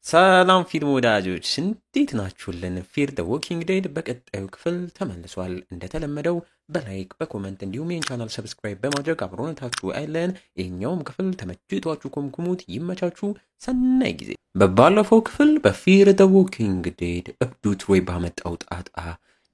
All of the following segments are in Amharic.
ሰላም ፊልም ወዳጆች እንዴት ናችሁልን? ፊር ዘ ዎኪንግ ዴድ በቀጣዩ ክፍል ተመልሷል። እንደተለመደው በላይክ በኮመንት እንዲሁም ይህን ቻናል ሰብስክራይብ በማድረግ አብሮነታችሁ አይለን። ይህኛውም ክፍል ተመችቷችሁ ኮምኩሙት። ይመቻችሁ። ሰናይ ጊዜ። በባለፈው ክፍል በፊር ዘ ዎኪንግ ዴድ እብዱ ትሮይ ባመጣው ጣጣ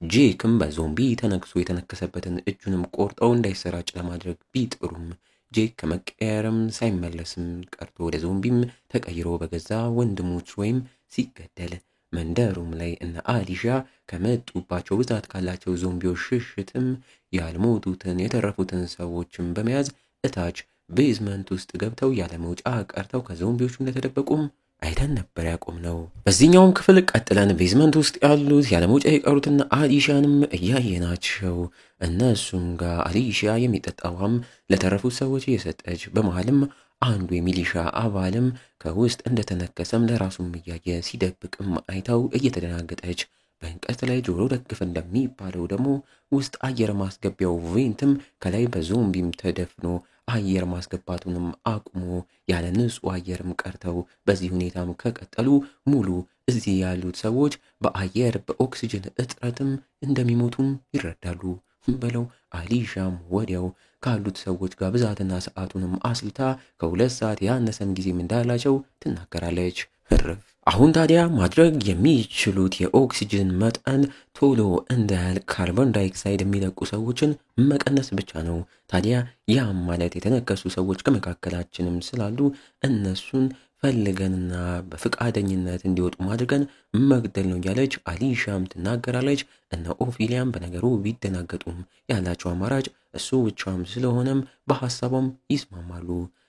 ጄክም በዞምቢ ተነክሶ የተነከሰበትን እጁንም ቆርጠው እንዳይሰራጭ ለማድረግ ቢጥሩም ጄክ ከመቀየርም ሳይመለስም ቀርቶ ወደ ዞምቢም ተቀይሮ በገዛ ወንድሞች ወይም ሲገደል መንደሩም ላይ እነ አሊሻ ከመጡባቸው ብዛት ካላቸው ዞምቢዎች ሽሽትም ያልሞቱትን የተረፉትን ሰዎችም በመያዝ እታች ቤዝመንት ውስጥ ገብተው ያለ መውጫ ቀርተው ከዞምቢዎቹ እንደተደበቁም አይተን ነበር ያቆምነው። በዚህኛውም ክፍል ቀጥለን ቤዝመንት ውስጥ ያሉት ያለ መውጫ የቀሩትና አሊሻንም እያየናቸው እነሱም ጋር አሊሻ የሚጠጣ ውሃም ለተረፉት ሰዎች እየሰጠች በመሃልም አንዱ የሚሊሻ አባልም ከውስጥ እንደተነከሰም ለራሱም እያየ ሲደብቅም አይታው እየተደናገጠች በእንቀት ላይ ጆሮ ደግፍ እንደሚባለው ደግሞ ውስጥ አየር ማስገቢያው ቬንትም ከላይ በዞምቢም ተደፍኖ አየር ማስገባቱንም አቁሞ ያለ ንጹህ አየርም ቀርተው በዚህ ሁኔታም ከቀጠሉ ሙሉ እዚህ ያሉት ሰዎች በአየር በኦክሲጅን እጥረትም እንደሚሞቱም ይረዳሉ ብለው አሊሻም ወዲያው ካሉት ሰዎች ጋር ብዛትና ሰዓቱንም አስልታ ከ2 ሰዓት ያነሰም ጊዜም እንዳላቸው ትናገራለች። እርፍ። አሁን ታዲያ ማድረግ የሚችሉት የኦክሲጅን መጠን ቶሎ እንዳያልቅ ካርቦን ዳይኦክሳይድ የሚለቁ ሰዎችን መቀነስ ብቻ ነው። ታዲያ ያም ማለት የተነከሱ ሰዎች ከመካከላችንም ስላሉ እነሱን ፈልገንና በፍቃደኝነት እንዲወጡ ማድረገን መግደል ነው ያለች አሊሻም ትናገራለች። እነ ኦፊሊያም በነገሩ ቢደናገጡም ያላቸው አማራጭ እሱ ብቻም ስለሆነም በሐሳቧም ይስማማሉ።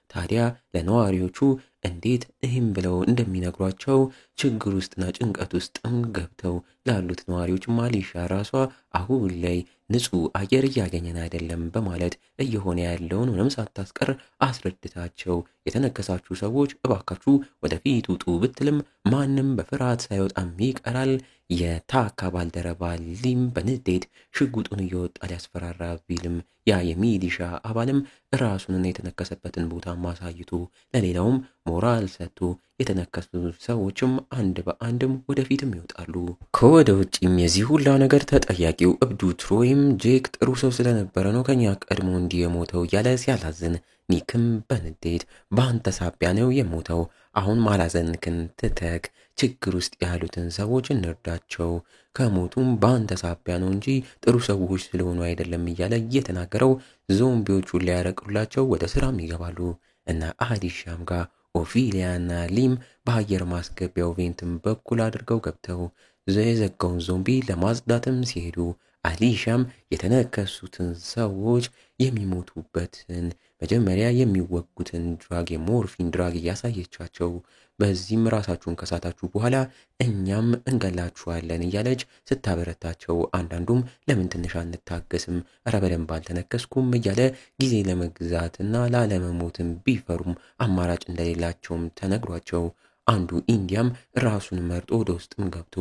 ታዲያ ለነዋሪዎቹ እንዴት ይህም ብለው እንደሚነግሯቸው ችግር ውስጥና ጭንቀት ውስጥም ገብተው ላሉት ነዋሪዎች አሊሻ ራሷ አሁን ላይ ንጹህ አየር እያገኘን አይደለም በማለት እየሆነ ያለውን ምንም ሳታስቀር አስረድታቸው የተነከሳችሁ ሰዎች እባካችሁ ወደፊት ውጡ ብትልም ማንም በፍርሃት ሳይወጣም ይቀራል። የታካ ባልደረባ ሊም በንዴት ሽጉጡን እየወጣ ሊያስፈራራ ቢልም ያ የሚሊሻ አባልም ራሱንና የተነከሰበትን ቦታ ማሳይቶ ለሌላውም ሞራል ሰጥቶ የተነከሱ ሰዎችም አንድ በአንድም ወደፊትም ይወጣሉ። ከወደ ውጭም የዚህ ሁላ ነገር ተጠያቂው እብዱ ትሮይም ጄክ ጥሩ ሰው ስለነበረ ነው ከኛ ቀድሞ እንዲህ የሞተው እያለ ሲያላዝን፣ ኒክም በንዴት በአንተ ሳቢያ ነው የሞተው፣ አሁን ማላዘንክን ትተክ ችግር ውስጥ ያሉትን ሰዎች እንርዳቸው፣ ከሞቱም በአንተ ሳቢያ ነው እንጂ ጥሩ ሰዎች ስለሆኑ አይደለም እያለ እየተናገረው ዞምቢዎቹን ሊያረቅሩላቸው ወደ ስራም ይገባሉ። እና አሊሻም ጋር ኦፊሊያና ሊም በአየር ማስገቢያው ቬንትም በኩል አድርገው ገብተው የዘጋውን ዞምቢ ለማጽዳትም ሲሄዱ አሊሻም የተነከሱትን ሰዎች የሚሞቱበትን መጀመሪያ የሚወጉትን ድራግ የሞርፊን ድራግ እያሳየቻቸው በዚህም ራሳችሁን ከሳታችሁ በኋላ እኛም እንገላችኋለን እያለች ስታበረታቸው፣ አንዳንዱም ለምን ትንሽ አንታገስም ኧረ በደንብ አልተነከስኩም እያለ ጊዜ ለመግዛትና ላለመሞትም ቢፈሩም አማራጭ እንደሌላቸውም ተነግሯቸው አንዱ ኢንዲያም ራሱን መርጦ ወደ ውስጥም ገብቶ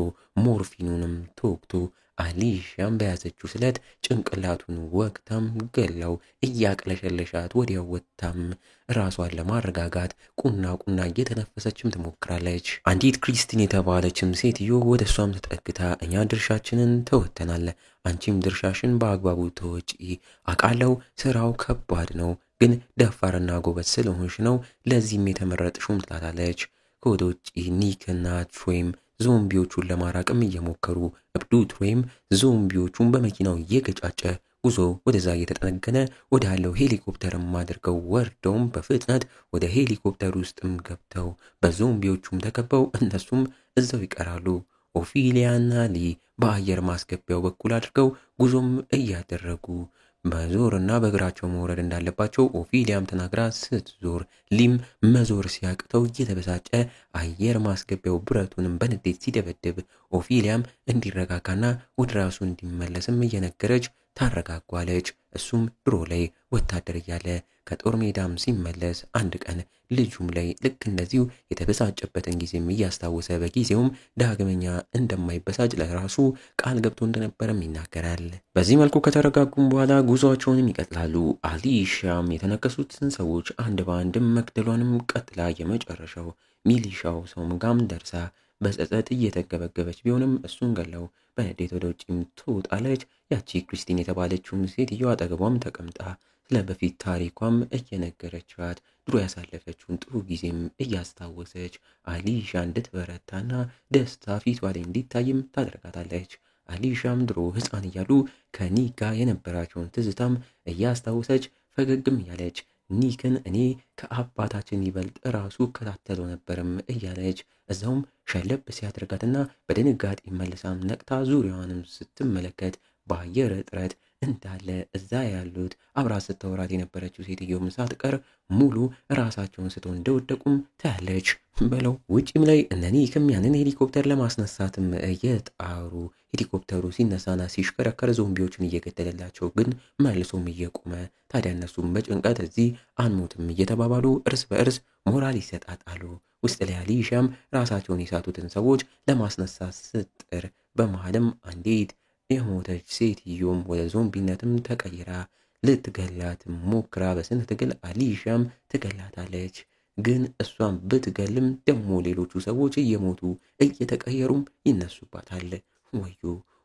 ሞርፊኑንም ተወግቶ አሊሻም በያዘችው ስለት ጭንቅላቱን ወግታም ገላው እያቅለሸለሻት ወዲያው ወጥታም ራሷን ለማረጋጋት ቁና እየተነፈሰችም ትሞክራለች። አንዲት ክሪስቲን የተባለችም ሴትዮ ወደ እሷም ተጠግታ እኛ ድርሻችንን ተወተናል፣ አንቺም ድርሻሽን በአግባቡ ተወጪ፣ አቃለው ስራው ከባድ ነው፣ ግን ደፋርና ጎበዝ ስለሆንሽ ነው ለዚህም የተመረጥሽም ትላታለች። ከወደ ውጭ ኒክና ትሮይም ዞምቢዎቹን ለማራቅም እየሞከሩ እብዱ ትሮይም ዞምቢዎቹን በመኪናው እየገጫጨ ጉዞ ወደዛ እየተጠነገነ ወደ ያለው ሄሊኮፕተርም አድርገው ወርደውም በፍጥነት ወደ ሄሊኮፕተር ውስጥም ገብተው በዞምቢዎቹም ተከበው እነሱም እዛው ይቀራሉ። ኦፊሊያና ሊ በአየር ማስገቢያው በኩል አድርገው ጉዞም እያደረጉ መዞርና በእግራቸው መውረድ እንዳለባቸው ኦፊሊያም ተናግራ ስትዞር ሊም መዞር ሲያቅተው እየተበሳጨ አየር ማስገቢያው ብረቱንም በንዴት ሲደበድብ ኦፊሊያም እንዲረጋጋና ወደ ራሱ እንዲመለስም እየነገረች ታረጋጓለች። እሱም ድሮ ላይ ወታደር እያለ ከጦር ሜዳም ሲመለስ አንድ ቀን ልጁም ላይ ልክ እንደዚሁ የተበሳጨበትን ጊዜም እያስታወሰ በጊዜውም ዳግመኛ እንደማይበሳጭ ለራሱ ቃል ገብቶ እንደነበረም ይናገራል። በዚህ መልኩ ከተረጋጉም በኋላ ጉዟቸውንም ይቀጥላሉ። አሊሻም የተነከሱትን ሰዎች አንድ በአንድም መግደሏንም ቀጥላ የመጨረሻው ሚሊሻው ሰውም ጋም ደርሳ በጸጸት እየተገበገበች ቢሆንም እሱን ገለው በንዴት ወደ ውጭም ትወጣለች። ያቺ ክሪስቲን የተባለችውም ሴትዮ አጠገቧም ተቀምጣ ስለ በፊት ታሪኳም እየነገረቻት ድሮ ያሳለፈችውን ጥሩ ጊዜም እያስታወሰች አሊሻ እንድትበረታና ደስታ ፊቷ ላይ እንዲታይም ታደርጋታለች። አሊሻም ድሮ ሕፃን እያሉ ከኒክ ጋር የነበራቸውን ትዝታም እያስታወሰች ፈገግም እያለች ኒክን እኔ ከአባታችን ይበልጥ ራሱ ከታተለው ነበርም እያለች እዛውም ሸለብ ሲያደርጋትና በድንጋጤ መልሳም ነቅታ ዙሪያዋንም ስትመለከት በአየር እጥረት እንዳለ እዛ ያሉት አብራ ስታወራት የነበረችው ሴትዮም ሳትቀር ሙሉ ራሳቸውን ስቶ እንደወደቁም ታያለች። በለው ውጪም ላይ እነ ኒክም ያንን ሄሊኮፕተር ለማስነሳትም እየጣሩ ሄሊኮፕተሩ ሲነሳና ሲሽከረከር ዞምቢዎችን እየገደለላቸው ግን መልሶም እየቆመ ታዲያ እነሱም በጭንቀት እዚህ አንሞትም እየተባባሉ እርስ በእርስ ሞራል ይሰጣጣሉ። ውስጥ ላይ አሊሻም ራሳቸውን የሳቱትን ሰዎች ለማስነሳት ስትጥር በመሃልም አንዲት የሞተች ሴትዮም ወደ ዞምቢነትም ተቀይራ ልትገላትም ሞክራ በስንት ትግል አሊሻም ትገላታለች። ግን እሷም ብትገልም ደግሞ ሌሎቹ ሰዎች እየሞቱ እየተቀየሩም ይነሱባታል። ወዮ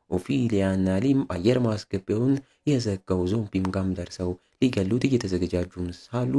ኦፊሊያና ሊም አየር ማስገቢያውን የዘጋው ዞምቢም ጋም ደርሰው ሊገሉት እየተዘገጃጁም ሳሉ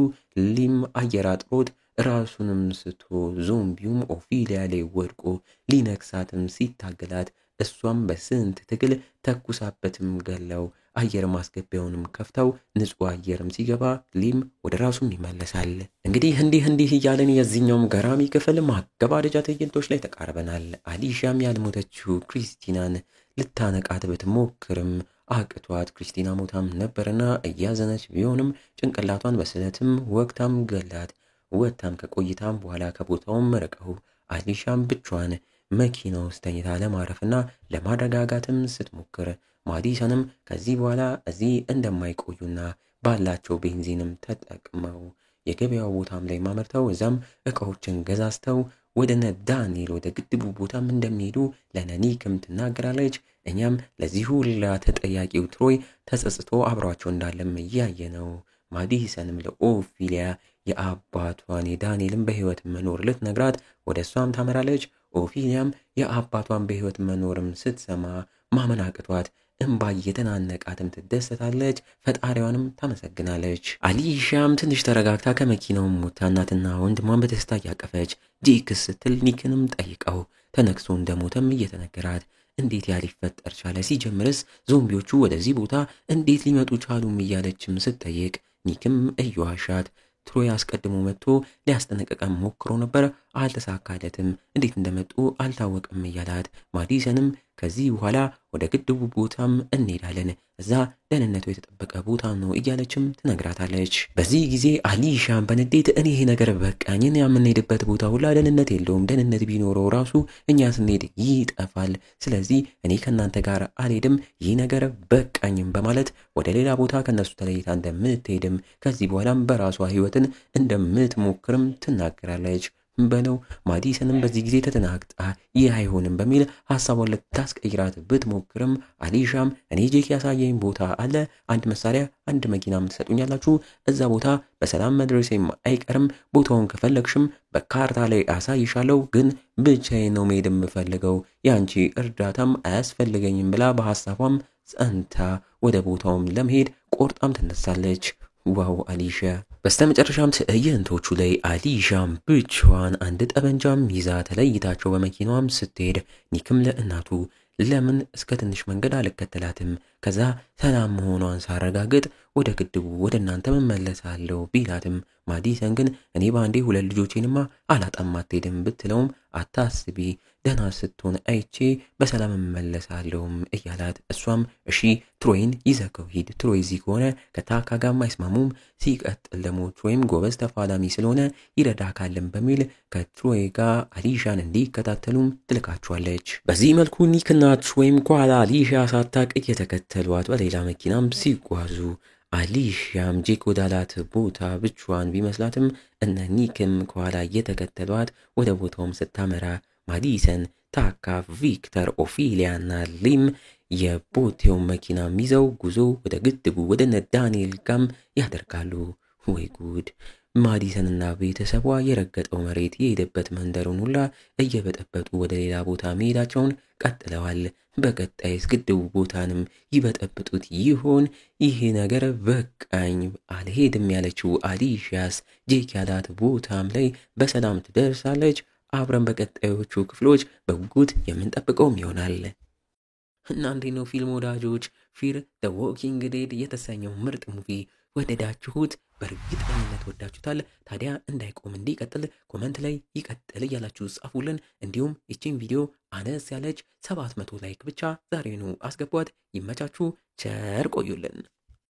ሊም አየር አጥሮት ራሱንም ስቶ ዞምቢውም ኦፊሊያ ላይ ወድቆ ሊነክሳትም ሲታገላት እሷም በስንት ትግል ተኩሳበትም ገለው አየር ማስገቢያውንም ከፍተው ንጹህ አየርም ሲገባ ሊም ወደ ራሱም ይመለሳል። እንዲህ እያለን የዚህኛውም ገራሚ ክፍል ማገባደጃ ትዕይንቶች ላይ ተቃርበናል። አሊሻም ያልሞተችው ክሪስቲናን ልታነቃት ብትሞክርም አቅቷት ክሪስቲና ሞታም ነበርና እያዘነች ቢሆንም ጭንቅላቷን በስለትም ወቅታም ገላት። ወታም ከቆይታም በኋላ ከቦታውም ርቀው አሊሻም ብቻዋን መኪና ውስጥ ተኝታ ለማረፍና ለማረጋጋትም ስትሞክር ማዲሰንም ከዚህ በኋላ እዚህ እንደማይቆዩና ባላቸው ቤንዚንም ተጠቅመው የገበያው ቦታም ላይ ማመርተው እዛም እቃዎችን ገዛዝተው ወደነ ዳንኤል ወደ ግድቡ ቦታም እንደሚሄዱ ለኒክም ትናገራለች። እኛም ለዚህ ሁላ ተጠያቂው ትሮይ ተጸጽቶ አብሯቸው እንዳለም እያየ ነው። ማዲሰንም ለኦፊሊያ የአባቷን የዳንኤልን በህይወት መኖር ልትነግራት ወደ እሷም ታመራለች። ኦፊሊያም የአባቷን በህይወት መኖርም ስትሰማ ማመን አቅቷት እንባ እየተናነቃትም ትደሰታለች። ፈጣሪዋንም ታመሰግናለች። አሊሻም ትንሽ ተረጋግታ ከመኪናውም ወጥታ እናትና ወንድሟን በደስታ እያቀፈች ጄክስ ስትል ኒክንም ጠይቀው ተነክሶ እንደሞተም እየተነገራት እንዴት ሊፈጠር ቻለ? ሲጀምርስ ዞምቢዎቹ ወደዚህ ቦታ እንዴት ሊመጡ ቻሉም እያለችም ስትጠይቅ ኒክም እየዋሻት ትሮይ አስቀድሞ መጥቶ ሊያስጠነቅቀም ሞክሮ ነበር፣ አልተሳካለትም። እንዴት እንደመጡ አልታወቅም እያላት ማዲሰንም ከዚህ በኋላ ወደ ግድቡ ቦታም እንሄዳለን፣ እዛ ደህንነቱ የተጠበቀ ቦታ ነው እያለችም ትነግራታለች። በዚህ ጊዜ አሊሻም በንዴት እኔ ይሄ ነገር በቃኝን የምንሄድበት ቦታ ሁላ ደህንነት የለውም፣ ደህንነት ቢኖረው ራሱ እኛ ስንሄድ ይጠፋል፣ ስለዚህ እኔ ከእናንተ ጋር አልሄድም፣ ይህ ነገር በቃኝም በማለት ወደ ሌላ ቦታ ከነሱ ተለይታ እንደምትሄድም ከዚህ በኋላም በራሷ ህይወትን እንደምትሞክርም ትናገራለች። በለው ማዲሰንም በዚህ ጊዜ ተተናግጣ ይህ አይሆንም በሚል ሐሳቧን ልታስቀይራት ብትሞክርም አሊሻም እኔ ጄክ ያሳየኝ ቦታ አለ፣ አንድ መሳሪያ አንድ መኪናም ትሰጡኛላችሁ፣ እዛ ቦታ በሰላም መድረሴም አይቀርም፣ ቦታውን ከፈለግሽም በካርታ ላይ አሳይሻለሁ፣ ግን ብቻዬን ነው መሄድ የምፈልገው፣ ያንቺ እርዳታም አያስፈልገኝም ብላ በሐሳቧም ጸንታ ወደ ቦታውም ለመሄድ ቆርጣም ትነሳለች። ዋው አሊሻ። በስተመጨረሻም ትዕይንቶቹ ላይ አሊሻም ብቻዋን አንድ ጠበንጃም ይዛ ተለይታቸው በመኪናዋም ስትሄድ ኒክም ለእናቱ ለምን እስከ ትንሽ መንገድ አልከተላትም፣ ከዛ ሰላም መሆኗን ሳረጋግጥ ወደ ግድቡ ወደ እናንተ መመለሳለሁ ቢላትም ማዲሰን ግን እኔ ባንዴ ሁለት ልጆቼንማ አላጣም አትሄድም ብትለውም አታስቢ ደህና ስትሆን አይቼ በሰላም መመለሳለሁም እያላት እሷም እሺ ትሮይን ይዘከው ሂድ፣ ትሮይ እዚህ ከሆነ ከታካ ጋር አይስማሙም፣ ሲቀጥል ደግሞ ትሮይም ጎበዝ ተፋላሚ ስለሆነ ይረዳካልም በሚል ከትሮይ ጋር አሊሻን እንዲከታተሉም ትልካቸዋለች። በዚህ መልኩ ኒክና ትሮይም ከኋላ አሊሻ ሳታቅ እየተከተሏት በሌላ መኪናም ሲጓዙ አሊሻም ጄክ ወዳላት ቦታ ብቻዋን ቢመስላትም እነ ኒክም ከኋላ እየተከተሏት ወደ ቦታውም ስታመራ ማዲሰን፣ ታካ፣ ቪክተር፣ ኦፊሊያና ሊም የቦቴው መኪና ይዘው ጉዞ ወደ ግድቡ ወደ ዳንኤል ጋም ያደርጋሉ። ወይ ጉድ! ማዲሰንና ቤተሰቧ የረገጠው መሬት የሄደበት መንደሩን ሁላ እየበጠበጡ ወደ ሌላ ቦታ መሄዳቸውን ቀጥለዋል። በቀጣይስ ግድቡ ቦታንም ይበጠብጡት ይሆን? ይህ ነገር በቃኝ አልሄድም ያለችው አሊሺያስ ጄክ ያላት ቦታም ላይ በሰላም ትደርሳለች? አብረን በቀጣዮቹ ክፍሎች በጉጉት የምንጠብቀውም ይሆናል። እና እንዴት ነው ፊልም ወዳጆች? ፊር ዘ ዎኪንግ ዴድ የተሰኘው ምርጥ ሙቪ ወደዳችሁት? በእርግጠኝነት ወዳችሁታል። ታዲያ እንዳይቆም እንዲቀጥል ኮመንት ላይ ይቀጥል እያላችሁ ጻፉልን። እንዲሁም ይቺን ቪዲዮ አነስ ያለች 700 ላይክ ብቻ ዛሬኑ አስገቧት። ይመቻችሁ፣ ቸር ቆዩልን።